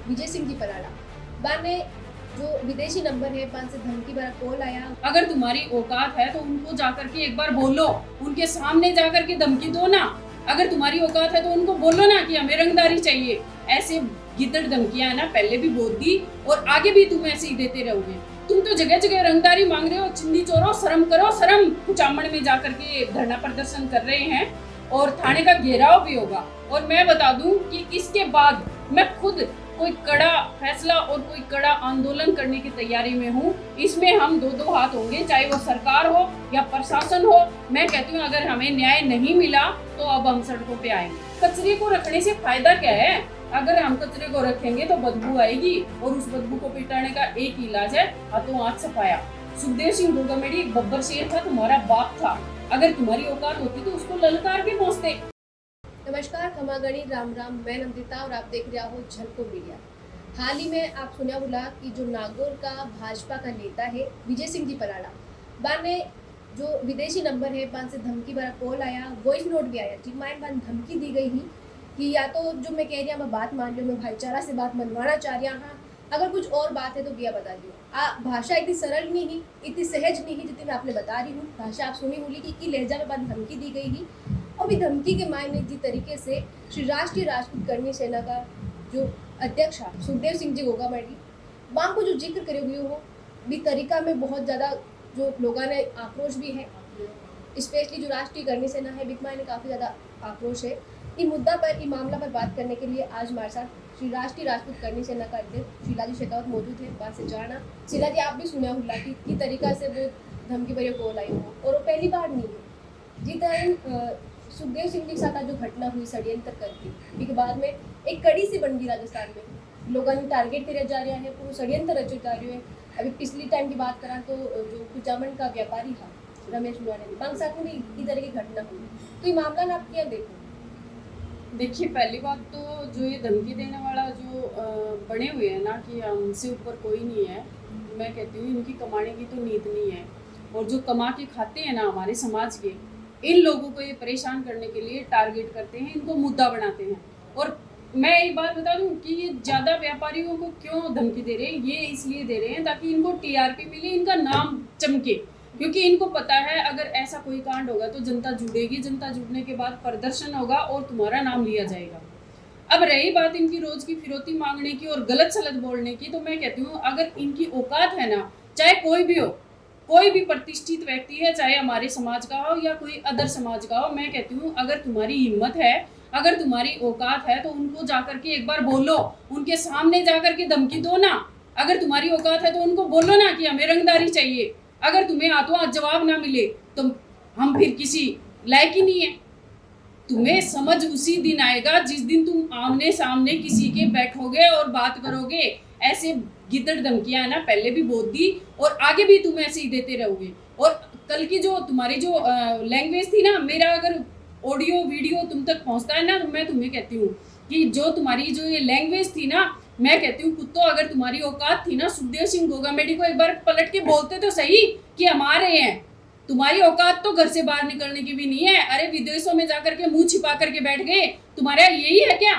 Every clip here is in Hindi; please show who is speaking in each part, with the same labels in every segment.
Speaker 1: विजय सिंह जी पराड़ा बाद में जो विदेशी नंबर है पान से धमकी भरा कॉल आया।
Speaker 2: अगर तुम्हारी औकात है तो उनको जाकर के एक बार बोलो, उनके सामने जाकर के धमकी दो ना। अगर तुम्हारी औकात है तो उनको बोलो ना कि हमें रंगदारी चाहिए। ऐसे गिद्दड़ धमकियां है ना पहले भी बहुत दी और आगे भी तुम ऐसे ही देते रहोगे। तुम तो जगह जगह रंगदारी मांग रहे हो, चिंदी चोरो, शर्म करो शर्म। कुचामण में जाकर के धरना प्रदर्शन कर रहे हैं और थाने का घेराव भी होगा। और मैं बता दूं कि इसके बाद मैं खुद कोई कड़ा फैसला और कोई कड़ा आंदोलन करने की तैयारी में हूँ। इसमें हम दो हाथ होंगे, चाहे वो सरकार हो या प्रशासन हो। मैं कहती हूँ अगर हमें न्याय नहीं मिला तो अब हम सड़कों पे आएंगे। कचरे को रखने से फायदा क्या है? अगर हम कचरे को रखेंगे तो बदबू आएगी और उस बदबू को मिटाने का एक इलाज है हाथों हाथ सफाया। सुखदेव सिंह गोगामेडी एक बब्बर शेर था, तुम्हारा बाप था। अगर तुम्हारी औकात होती तो उसको ललकार के पहुंचते।
Speaker 1: नमस्कार, खमागणी, राम राम। मैं नंदिता और आप देख रहे हो झलको मीडिया। हाल ही में आप सुना होगा कि जो नागौर का भाजपा का नेता है विजय सिंह जी पराड़ा बाद में जो विदेशी नंबर है पान से धमकी भरा कॉल आया, वॉइस नोट भी आया जिसमें बान धमकी दी गई ही कि या तो जो मैं कह रही हूँ मैं बात मान लो, मैं भाईचारा से बात मनवाना चाह रही हाँ, अगर कुछ और बात है तो क्या बता दियो। भाषा इतनी सरल नहीं ही, इतनी सहज नहीं ही जितनी मैं आपने बता रही हूँ। भाषा आप सुनी होगी कि लहजा में बात धमकी दी गई ही। और भी धमकी के मायने जिस तरीके से श्री राष्ट्रीय राजपूत कर्मी सेना का जो अध्यक्ष है सुखदेव सिंह जी गोगामेडी वहाँ को जो जिक्र करे हुए हो भी तरीका में बहुत ज़्यादा जो लोगों ने आक्रोश भी है, स्पेशली जो राष्ट्रीय कर्मी सेना है बिग मायने काफ़ी ज़्यादा आक्रोश है। इस मुद्दा पर, इस मामला पर बात करने के लिए आज हमारे साथ श्री राष्ट्रीय राजपूत कर्मी सेना का अध्यक्ष शीला जी शेखावत मौजूद है। बात से जाना शीला जी, आप भी सुना हुआ कि तरीका से वो धमकी भरे कॉल आई हो और वो पहली बार नहीं है। जी तरह सुखदेव सिंह जी के साथ जो घटना हुई षड्यंत्र करके के बाद में एक कड़ी सी बन गई राजस्थान में, लोगों ने टारगेट तेरे जा रहा है, पूरा षड्यंत्र रचे जा रहे हैं। अभी पिछली टाइम की बात करा तो जो कुचामन का व्यापारी था रमेश मुरारी बांग साथ में भी इस तरह की घटना हुई। तो ये मामला ना आप क्या देखो?
Speaker 2: देखिए, पहली बात तो जो ये धमकी देने वाला जो बने हुए हैं ना कि हमसे ऊपर कोई नहीं है, मैं कहती हूँ इनकी कमाने की तो नीत नहीं है। और जो कमा के खाते हैं ना हमारे समाज के, इन लोगों को ये परेशान करने के लिए टारगेट करते हैं, इनको मुद्दा बनाते हैं। और मैं एक बात बता दूं कि ये ज़्यादा व्यापारियों को क्यों धमकी दे रहे हैं, ये इसलिए दे रहे हैं ताकि इनको टीआरपी मिले, इनका नाम चमके। क्योंकि इनको पता है अगर ऐसा कोई कांड होगा तो जनता जुड़ेगी, जनता जुड़ने के बाद प्रदर्शन होगा और तुम्हारा नाम लिया जाएगा। अब रही बात इनकी रोज की फिरौती मांगने की और गलत सलत बोलने की, तो मैं कहती हूँ अगर इनकी औकात है ना, चाहे कोई भी हो, कोई भी प्रतिष्ठित व्यक्ति है, चाहे हमारे समाज का हो या कोई अदर समाज का हो, मैं कहती हूँ अगर तुम्हारी हिम्मत है, अगर तुम्हारी औकात है तो उनको जाकर के एक बार बोलो, उनके सामने जाकर के धमकी दो ना। अगर तुम्हारी औकात है तो उनको बोलो ना कि हमें रंगदारी चाहिए। अगर तुम्हें हाथों हाथ जवाब ना मिले तो हम फिर किसी लायक ही नहीं है। तुम्हें समझ उसी दिन आएगा जिस दिन तुम आमने सामने किसी के बैठोगे और बात करोगे। ऐसे गिद्दड़ धमकियां ना पहले भी बहुत दी और आगे भी तुम ऐसे ही देते रहोगे। और कल की जो तुम्हारी जो लैंग्वेज थी ना, मेरा अगर ऑडियो वीडियो तुम तक पहुंचता है ना, तो मैं तुम्हें कहती हूँ कि जो तुम्हारी जो ये लैंग्वेज थी ना, मैं कहती हूँ कुत्तों, अगर तुम्हारी औकात थी ना, सुखदेव सिंह गोगामेडी को एक बार पलट के बोलते तो सही कि हमारे हैं। तुम्हारी औकात तो घर से बाहर निकलने की भी नहीं है। अरे विदेशों में जाकर के मुंह छिपा करके बैठ गए, तुम्हारा यही है क्या?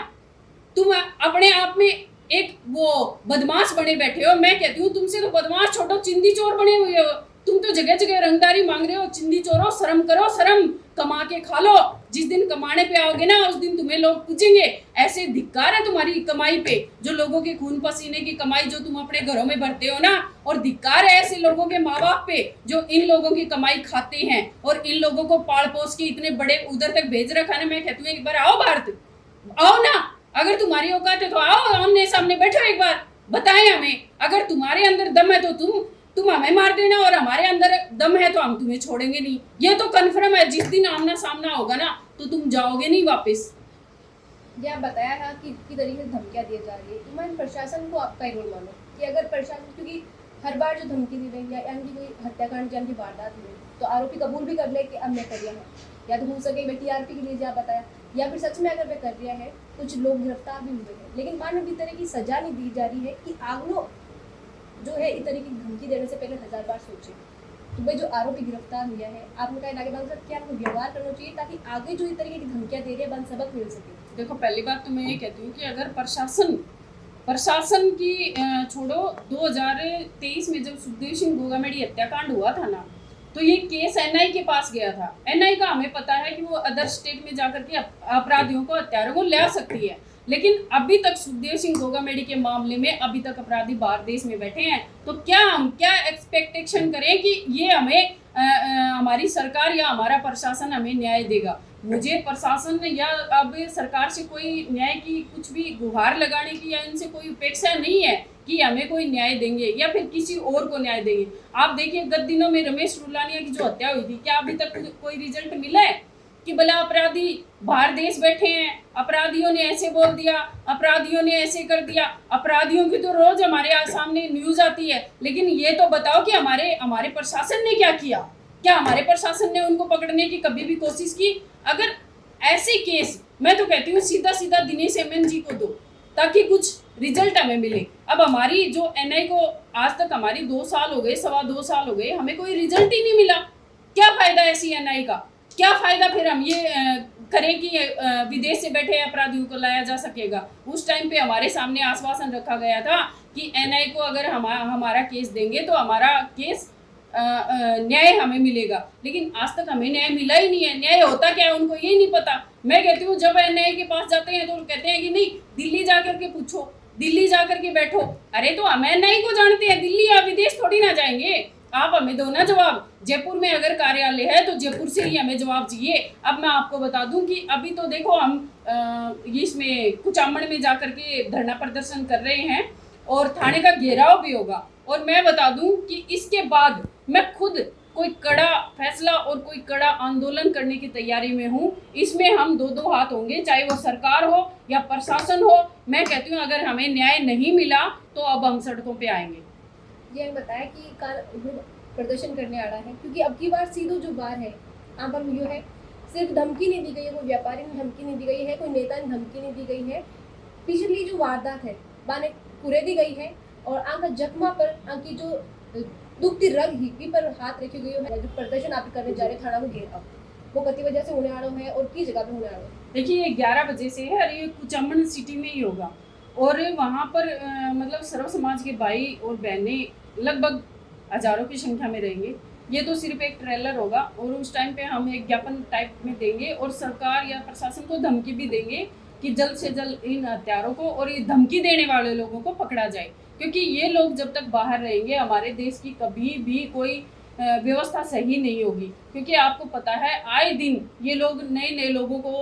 Speaker 2: तुम अपने आप में एक वो बदमाश बने बैठे हो। मैं कहती हूँ तुमसे तो बदमाश छोटो, चिंदी चोर बने हुए हो। तुम तो जगह जगह रंगदारी मांग रहे हो, चिंदी चोरो, शर्म करो शर्म, कमा के खा लो। जिस दिन कमाने पे आओगे ना उस दिन तुम्हें लोग पूछेंगे। ऐसे धिक्कार है तुम्हारी कमाई पे, जो लोगों के खून पसीने की कमाई जो तुम अपने घरों में भरते हो ना, और धिक्कार है ऐसे लोगों के माँ बाप पे जो इन लोगों की कमाई खाते हैं और इन लोगों को पाल पोस के इतने बड़े उधर तक भेज रखा है। मैं कहती हूँ एक बार आओ भारत, आओ ना। अगर तुम्हारी औकात है तो आओ, आमने सामने बैठो, एक बार बताएं हमें। अगर तुम्हारे अंदर दम है तो तुम हमें मार देना, और हमारे अंदर दम है तो हम तुम्हें छोड़ेंगे नहीं। ये तो कन्फर्म है, जिस दिन आमना सामना होगा ना तो तुम जाओगे नहीं वापस।
Speaker 1: यह बताया है कि किस तरीके से धमकियां दी जा रही है। इमान प्रशासन को आपका रोल मानो कि अगर प्रशासन, क्योंकि हर बार जो धमकी दी गई या इनकी कोई हत्याकांड या इनकी वारदात हुई तो आरोपी कबूल भी कर ले कि अब मैं कर दिया है, या तो हो सके मैं टीआरपी के लिए जा बताया, या फिर सच में अगर मैं कर दिया है। कुछ लोग गिरफ्तार भी हुए हैं, लेकिन मान लो इस तरह की सजा नहीं दी जा रही है कि आगलो जो है इस तरह की धमकी देने से पहले 1000 बार सोचे। तो भाई जो आरोपी गिरफ्तार हुआ है, आपने कहा आगे बात क्या आपको व्यवहार करना चाहिए ताकि आगे जो इस तरीके की धमकियां दे रहे हैं बन सबक मिल सके?
Speaker 2: देखो, पहली बात तो मैं ये कहती हूँ कि अगर प्रशासन प्रशासन की छोड़ो, 2023 में जब सुखदेव सिंह गोगामेडी हत्याकांड हुआ था ना, तो ये केस एनआई के पास गया था। एनआई का हमें पता है कि वो अदर स्टेट में जाकर के अपराधियों को, हत्यारों को ला सकती है, लेकिन अभी तक सुखदेव सिंह गोगामेडी के मामले में अभी तक अपराधी बाहर देश में बैठे हैं। तो हम क्या एक्सपेक्टेशन करें कि ये हमें हमारी सरकार या हमारा प्रशासन हमें न्याय देगा? मुझे प्रशासन या अब सरकार से कोई न्याय की कुछ भी गुहार लगाने की या इनसे कोई अपेक्षा नहीं है कि हमें कोई न्याय देंगे या फिर किसी और को न्याय देंगे। आप देखिए, गत दिनों में रमेश रुलानिया की जो हत्या हुई थी, क्या अभी तक कोई रिजल्ट मिला है कि भला अपराधी बाहर देश बैठे हैं, अपराधियों ने ऐसे बोल दिया, अपराधियों ने ऐसे कर दिया? अपराधियों की तो रोज हमारे सामने न्यूज आती है, लेकिन ये तो बताओ कि हमारे प्रशासन ने क्या किया? क्या हमारे प्रशासन ने उनको पकड़ने की कभी भी कोशिश की? अगर ऐसे केस, मैं तो कहती हूँ सीधा सीधा दिनेश एमएन जी को दो, ताकि कुछ रिजल्ट हमें मिले। अब हमारी जो एनआई को आज तक हमारी 2 साल हो गए, 2.25 साल हो गए, हमें कोई रिजल्ट ही नहीं मिला। क्या फायदा ऐसी एनआई का? क्या फायदा फिर हम ये करें कि विदेश से बैठे अपराधियों को लाया जा सकेगा? उस टाइम पे हमारे सामने आश्वासन रखा गया था कि एनआई को अगर हमारा केस देंगे तो हमारा केस न्याय हमें मिलेगा, लेकिन आज तक हमें न्याय मिला ही नहीं है। न्याय होता क्या है उनको ये नहीं पता। मैं कहती हूँ जब एनआई के पास जाते हैं तो कहते हैं कि नहीं, दिल्ली जाकर के पूछो, दिल्ली जाकर के बैठो। अरे तो हम एनआई को जानते हैं, दिल्ली या विदेश थोड़ी ना जाएंगे। आप हमें दो ना जवाब। जयपुर में अगर कार्यालय है तो जयपुर से ही हमें जवाब चाहिए। अब मैं आपको बता दूं कि अभी तो देखो हम इसमें कुचामण में जाकर के धरना प्रदर्शन कर रहे हैं और थाने का घेराव भी होगा। और मैं बता दूं कि इसके बाद मैं खुद कोई कड़ा फैसला और कोई कड़ा आंदोलन करने की तैयारी में हूँ। इसमें हम दो हाथ होंगे, चाहे वो सरकार हो या प्रशासन हो। मैं कहती हूँ अगर हमें न्याय नहीं मिला तो अब हम सड़कों पे आएंगे।
Speaker 1: ये बताया कि ग्रुप प्रदर्शन करने आ रहा है, क्योंकि अब की बार सीधो जो बार है यहाँ पर हुई है, सिर्फ धमकी नहीं दी गई है, कोई व्यापारी ने धमकी नहीं दी गई है, कोई नेता ने धमकी नहीं दी गई है। पिछली जो वारदात है बाने कुरे दी गई है और आंख जख्मा पर आंकी जो दुखती रग ही पर हाथ रखी गई है। जो प्रदर्शन आप करने जा रहे थाना को घेराव, वो कति वजह से होने वाला है और किस जगह पे होने वाला है?
Speaker 2: देखिए, 11 बजे से है और ये कुचामन सिटी में ही होगा और वहाँ पर मतलब सर्व समाज के भाई और बहनें लगभग हजारों की संख्या में रहेंगे। ये तो सिर्फ एक ट्रेलर होगा और उस टाइम पे हम एक ज्ञापन टाइप में देंगे और सरकार या प्रशासन को धमकी भी देंगे कि जल्द से जल्द इन हत्यारों को और ये धमकी देने वाले लोगों को पकड़ा जाए, क्योंकि ये लोग जब तक बाहर रहेंगे हमारे देश की कभी भी कोई व्यवस्था सही नहीं होगी। क्योंकि आपको पता है आए दिन ये लोग नए लोगों को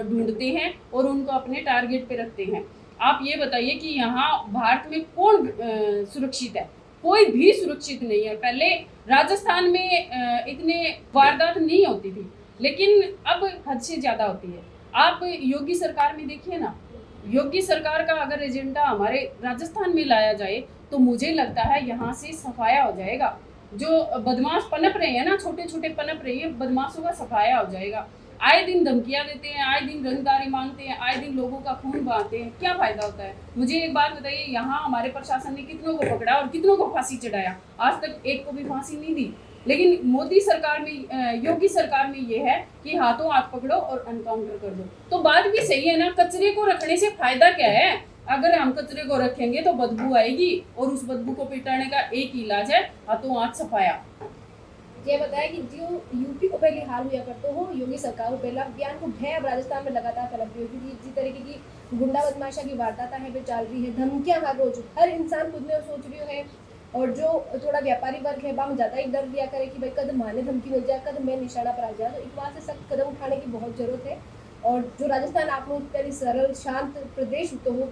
Speaker 2: ढूंढते हैं और उनको अपने टारगेट पे रखते हैं। आप ये बताइए कि यहाँ भारत में कौन सुरक्षित है? कोई भी सुरक्षित नहीं है। पहले राजस्थान में इतने वारदात नहीं होती थी, लेकिन अब हद से ज़्यादा होती है। आप योगी सरकार में देखिए ना, योगी सरकार का अगर एजेंडा हमारे राजस्थान में लाया जाए तो मुझे लगता है यहाँ से सफाया हो जाएगा। जो बदमाश पनप रहे हैं ना, छोटे छोटे पनप रहे हैं, बदमाशों का सफाया हो जाएगा। आए दिन धमकियां देते हैं, आए दिन रंगदारी मांगते हैं, आए दिन लोगों का खून बहाते हैं, क्या फायदा होता है? मुझे एक बात बताइए, यहाँ हमारे प्रशासन ने कितनों को पकड़ा और कितनों को फांसी चढ़ाया? आज तक एक को भी फांसी नहीं दी। लेकिन मोदी सरकार में, योगी सरकार में ये है कि हाथों हाथ पकड़ो और एनकाउंटर कर दो। तो बात भी सही है ना, कचरे को रखने से फायदा क्या है? अगर हम कचरे को रखेंगे तो बदबू आएगी और उस बदबू को मिटाने का एक ही इलाज है, हाथों हाथ सफाया।
Speaker 1: ये बताया कि जो यूपी को पहले हाल हुआ करते हो, योगी सरकार को पहला अभियान को भय अब राजस्थान में लगातार तलब रही है, क्योंकि जिस तरीके की गुंडा बदमाशा की वारदात है वो चल रही है, धमकियां हर रोज हर इंसान खुद में सोच रही है। और जो थोड़ा व्यापारी वर्ग है वहाँ ज़्यादा ही डर लिया करे कि भाई कदम माने धमकी मिल जाए, कदम मैं निशाना पर आ जाए। तो एक बात से सख्त कदम उठाने की बहुत जरूरत है। और जो राजस्थान आप लोग पहले सरल शांत प्रदेश तो हो,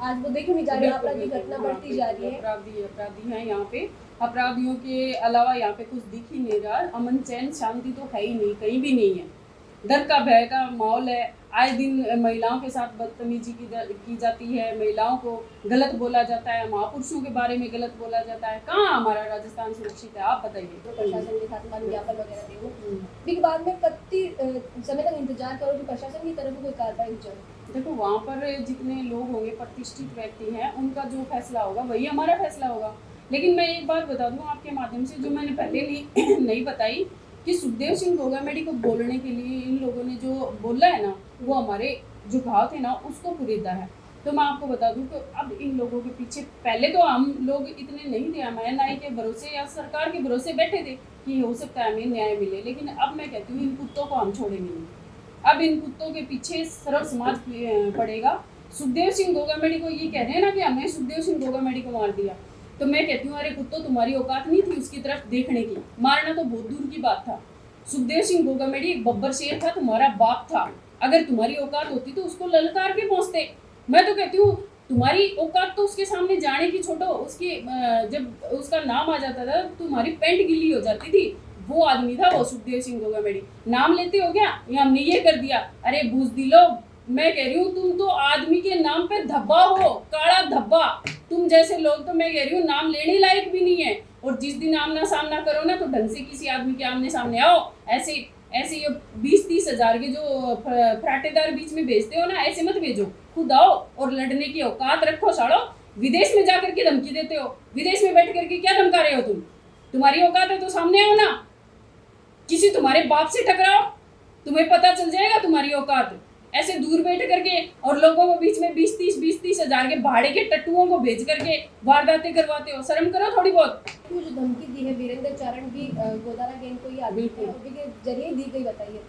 Speaker 1: आज वो देखो नहीं जा रही, अपराध की घटना बढ़ती जा रही है।
Speaker 2: अपराधी हैं यहाँ पे, अपराधियों के अलावा यहाँ पे कुछ दिख ही नहीं रहा। अमन चैन शांति तो है ही नहीं, कहीं भी नहीं है। डर का भय का माहौल है। आए दिन महिलाओं के साथ बदतमीजी की जाती है, महिलाओं को गलत बोला जाता है, महापुरुषों के बारे में गलत बोला जाता है। कहाँ हमारा राजस्थान सुरक्षित है? आप बताइए।
Speaker 1: तो प्रशासन के साथ ज्ञापन वगैरह देवो, फिर बाद में कितनी समय तक इंतजार करो कि प्रशासन की तरफ से कोई कार्रवाई हो जाए?
Speaker 2: देखो, वहाँ पर जितने लोग होंगे, प्रतिष्ठित व्यक्ति हैं, उनका जो फैसला होगा वही हमारा फैसला होगा। लेकिन मैं एक बात बता दूं आपके माध्यम से, जो मैंने पहले नहीं बताई, कि सुखदेव सिंह गोगामेडी को बोलने के लिए इन लोगों ने जो बोला है ना, वो हमारे जो घाव थे ना उसको कुरीदा है। तो मैं आपको बता दूं कि अब इन लोगों के पीछे पहले तो हम लोग इतने नहीं थे, हम न्याय के भरोसे या सरकार के भरोसे बैठे थे कि हो सकता है हमें न्याय मिले, लेकिन अब मैं कहती हूँ इन कुत्तों को हम छोड़ेंगे नहीं। अब इन कुत्तों के पीछे सर्व समाज पड़ेगा। सुखदेव सिंह गोगामेडी को ये कह रहे हैं ना कि हमने सुखदेव सिंह गोगामेडी को मार दिया, तो मैं कहती हूँ अरे कुत्तों तुम्हारी औकात नहीं थी उसकी तरफ देखने की, मारना तो बहुत दूर की बात था। सुखदेव सिंह गोगामेडी एक बब्बर शेर था, तुम्हारा बाप था, अगर तुम्हारी औकात होती तो उसको ललकार के पहुंचते। मैं तो कहती हूँ तुम्हारी औकात तो उसके सामने जाने की छोड़ो, उसकी जब उसका नाम आ जाता था तुम्हारी पैंट गिल्ली हो जाती थी। वो आदमी था वो सुखदेव सिंह गोगामेडी। नाम लेते हो क्या, ये हमने ये कर दिया, अरे बुज़दिलो, मैं कह रही हूँ तुम तो आदमी के नाम पे धब्बा हो, काला धब्बा। तुम जैसे लोग तो मैं कह रही हूँ नाम लेने लायक भी नहीं है। और जिस दिन आमना सामना करो ना तो ढंग से किसी आदमी के आमने सामने आओ। ऐसे ये 20-30 हजार के जो फराटेदार बीच में भेजते हो ना, ऐसे मत भेजो, खुद आओ और लड़ने की औकात रखो। साड़ो विदेश में जाकर के धमकी देते हो, विदेश में बैठ करके क्या धमका रहे हो तुम? तुम्हारी औकात है तो सामने आओ ना, किसी तुम्हारे बाप से टकराओ, तुम्हें पता चल जाएगा तुम्हारी औकात। ऐसे दूर बैठ करके और लोगों को बीच में 20-30 हजार के भाड़े के टट्टुओं को भेज करके वारदातें करवाते हो, शर्म करो थोड़ी बहुत।
Speaker 1: जो धमकी दी है वीरेंद्र चारण की गोदारा गैंग को, ये आदमी के जरिए दी गई, बताइए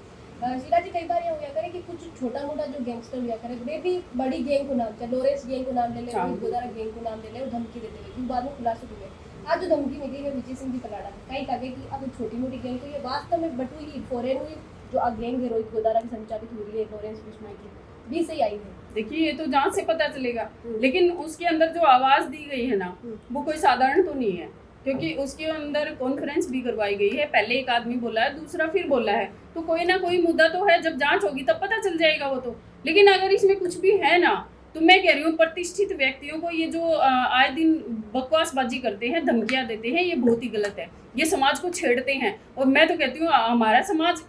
Speaker 1: शीला जी। कई बार ये होया करे कि कुछ छोटा मोटा जो गैंगस्टर हुआ करे वे भी बड़ी गैंग को नाम, चाहे लोरेंस गैंग को नाम ले ले, गोदारा गैंग को नाम ले ले और धमकी देते हुए बाद में खुलासे हुए। आज जो धमकी मिली है विजय सिंह जी पलाड़ा की, कई कहे कि अब छोटी मोटी गैंग तो ये वास्तव में बटू ही फॉरेन हुई, जो गैंग है रोहित गोदारा की संचालित हुई है लोरेंस बिश्नोई की भी सही आई है।
Speaker 2: देखिए ये तो जांच से पता चलेगा, लेकिन उसके अंदर जो आवाज दी गई है ना वो कोई साधारण तो नहीं है, क्योंकि उसके अंदर कॉन्फ्रेंस भी करवाई गई है। पहले एक आदमी बोला है, दूसरा फिर बोला है, तो कोई ना कोई मुद्दा तो है, जब जांच होगी तब पता चल जाएगा वो तो। लेकिन अगर इसमें कुछ भी है ना, तो मैं कह रही हूँ प्रतिष्ठित व्यक्तियों को ये जो आए दिन बकवासबाजी करते हैं, धमकियाँ देते हैं, ये बहुत ही गलत है। ये समाज को छेड़ते हैं। और मैं तो कहती हूँ हमारा समाज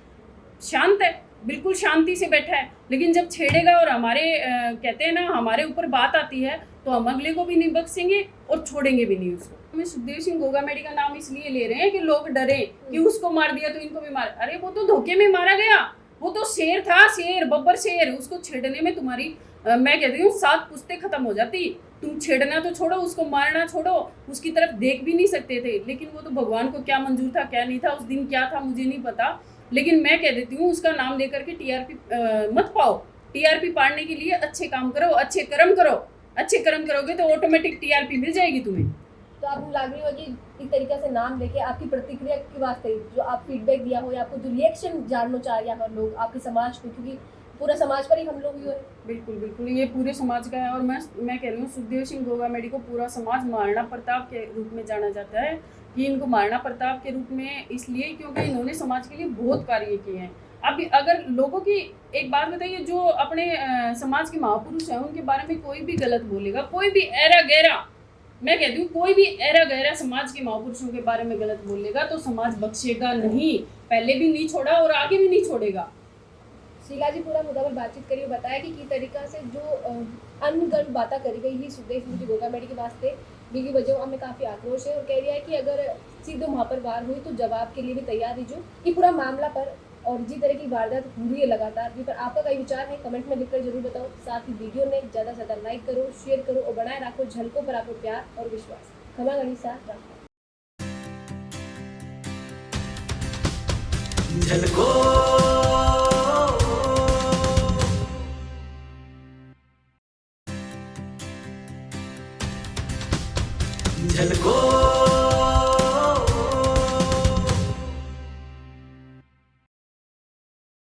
Speaker 2: शांत है, बिल्कुल शांति से बैठा है, लेकिन जब छेड़ेगा और हमारे कहते हैं ना हमारे ऊपर बात आती है तो हम अगले को भी नहीं बख्शेंगे और छोड़ेंगे भी नहीं उसको। हमें सुखदेव सिंह गोगामेडी का नाम इसलिए ले रहे हैं कि लोग डरे कि उसको मार दिया तो इनको भी मार। अरे वो तो धोखे में मारा गया, वो तो शेर था, शेर, बब्बर शेर। उसको छेड़ने में तुम्हारी मैं कहती हूँ 7 पुश्तें खत्म हो जाती। तुम छेड़ना तो छोड़ो, उसको मारना छोड़ो, उसकी तरफ देख भी नहीं सकते थे। लेकिन वो तो भगवान को क्या मंजूर था क्या नहीं था, उस दिन क्या था मुझे नहीं पता, लेकिन मैं कह देती हूँ उसका नाम लेकर के टीआरपी मत पाओ। टीआरपी पाने के लिए अच्छे काम करो, अच्छे कर्म करो। अच्छे कर्म करोगे तो ऑटोमेटिक टीआरपी मिल जाएगी तुम्हें।
Speaker 1: तो आपको लग रही होगी इस तरीके से नाम लेके आपकी प्रतिक्रिया के वास्ते जो आप फीडबैक दिया हो या आपको जो रिएक्शन जानना चाह रहा है लोग आपके समाज को, क्योंकि पूरा समाज पर ही हम लोग हुए।
Speaker 2: बिल्कुल बिल्कुल, ये पूरे समाज का है। और मैं कह रही हूँ सुखदेव सिंह गोगामेडी को पूरा समाज महाराणा प्रताप के रूप में जाना जाता है। कि इनको महाराणा प्रताप के रूप में इसलिए क्योंकि इन्होंने समाज के लिए बहुत कार्य किए हैं। अब अगर लोगों की एक बात बताइए, जो अपने समाज के महापुरुष हैं उनके बारे में कोई भी गलत बोलेगा, कोई भी ऐरा गहरा, मैं कहती हूँ कोई भी ऐरा गहरा समाज के महापुरुषों के बारे में गलत बोलेगा तो समाज बख्शेगा नहीं, पहले भी नहीं छोड़ा और आगे भी नहीं छोड़ेगा।
Speaker 1: शीला जी पूरा मुद्दा पर बातचीत करिए, बताया कि तरीका से जो अनगढ़ बातें करी गई ही सुखदेव सिंह जी गोगामेडी के वास्ते बिगी वजह में काफ़ी आक्रोश है और कह रहा है कि अगर सीधे वहाँ पर वार हुई तो जवाब के लिए भी तैयार रहिए ये पूरा मामला पर। और जी तरह की वारदात हुई है लगातार, जी पर आपका कई विचार है कमेंट में लिखकर जरूर बताओ। साथ ही वीडियो ने ज़्यादा से ज़्यादा लाइक करो, शेयर करो और बनाए रखो झलकों पर आपको प्यार और विश्वास। खमा गणी साथ रखो।
Speaker 3: झलको